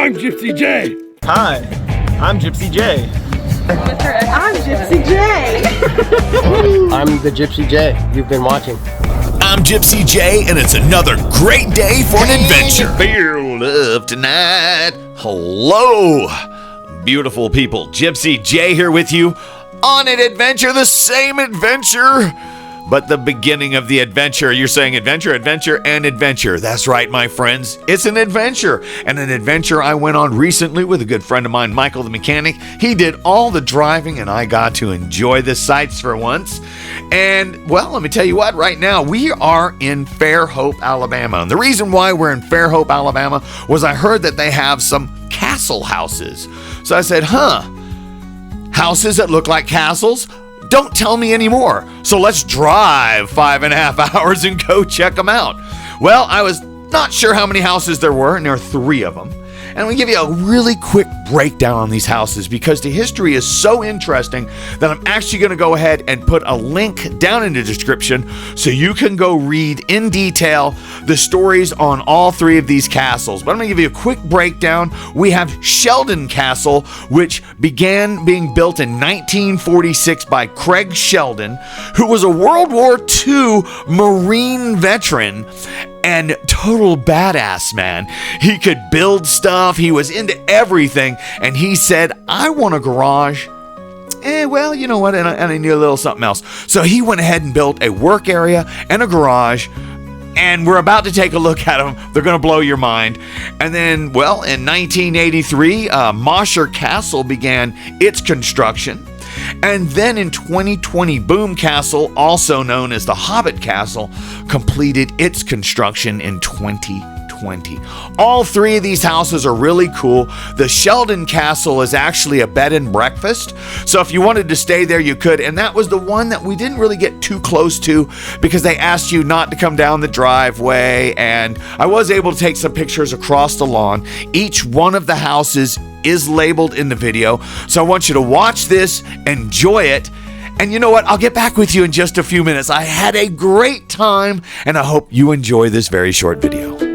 I'm Gypsy J. Hi, I'm Gypsy J. I'm Gypsy J. I'm the Gypsy J you've been watching. I'm Gypsy J, and it's another great day for an adventure. Feel love tonight. Hello, beautiful people. Gypsy J here with you on an adventure, the same adventure, but the beginning of the adventure. You're saying adventure, adventure, and adventure. That's right, my friends. It's an adventure, and an adventure I went on recently with a good friend of mine, Michael the mechanic. He did all the driving, and I got to enjoy the sights for once. And, well, let me tell you what, right now we are in FairHope, Alabama. And the reason why we're in FairHope, Alabama was I heard that they have some castle houses. So I said, houses that look like castles? Don't tell me anymore. So let's drive 5.5 hours and go check them out. Well, I was not sure how many houses there were, and there are 3 of them. And we give you a really quick breakdown on these houses because the history is so interesting that I'm actually going to go ahead and put a link down in the description so you can go read in detail the stories on all 3 of these castles. But I'm going to give you a quick breakdown. We have Sheldon Castle, which began being built in 1946 by Craig Sheldon, who was a World War II Marine veteran and total badass, man. He could build stuff. He was into everything. And he said, I want a garage. Well, you know what? And I need a little something else. So he went ahead and built a work area and a garage. And we're about to take a look at them. They're going to blow your mind. And then, well, in 1983, Mosher Castle began its construction. And then in 2020, Boom Castle, also known as the Hobbit Castle, completed its construction in 2020. All 3 of these houses are really cool. The Sheldon Castle is actually a bed and breakfast. So if you wanted to stay there, you could. And that was the one that we didn't really get too close to because they asked you not to come down the driveway. And I was able to take some pictures across the lawn. Each one of the houses is labeled in the video. So I want you to watch this, enjoy it. And you know what? I'll get back with you in just a few minutes. I had a great time, and I hope you enjoy this very short video.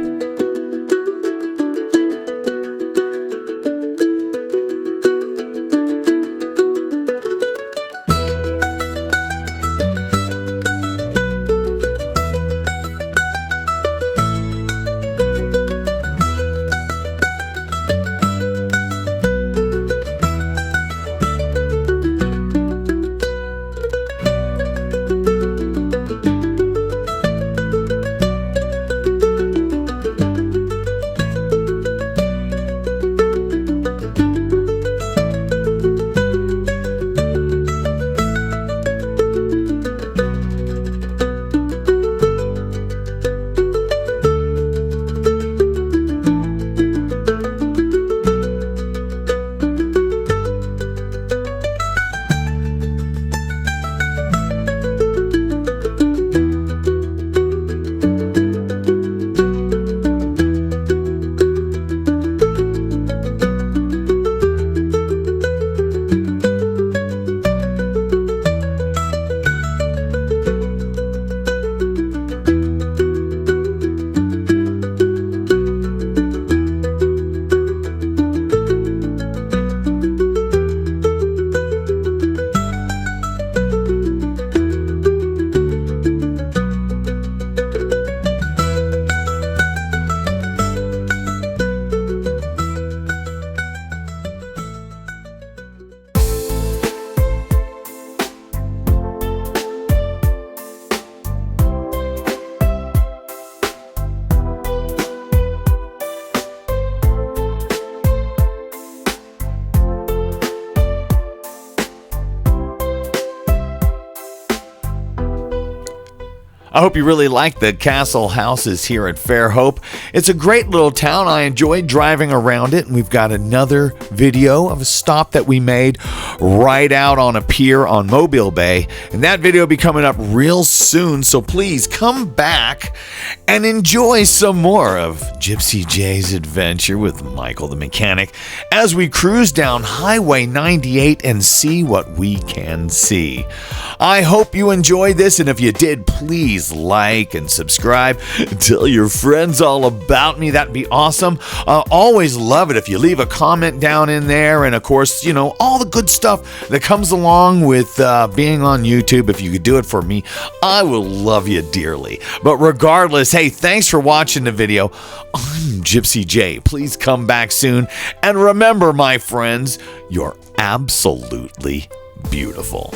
I hope you really like the castle houses here at FairHope. It's a great little town. I enjoyed driving around it, and we've got another video of a stop that we made right out on a pier on Mobile Bay, and that video will be coming up real soon, so please come back and enjoy some more of Gypsy J's adventure with Michael the mechanic as we cruise down Highway 98 and see what we can see. I hope you enjoyed this, and if you did, please please like and subscribe. Tell your friends all about me. That'd be awesome. Always love it if you leave a comment down in there. And of course, all the good stuff that comes along with being on YouTube. If you could do it for me, I will love you dearly. But regardless, hey, thanks for watching the video. I'm Gypsy J. Please come back soon. And remember, my friends, you're absolutely beautiful.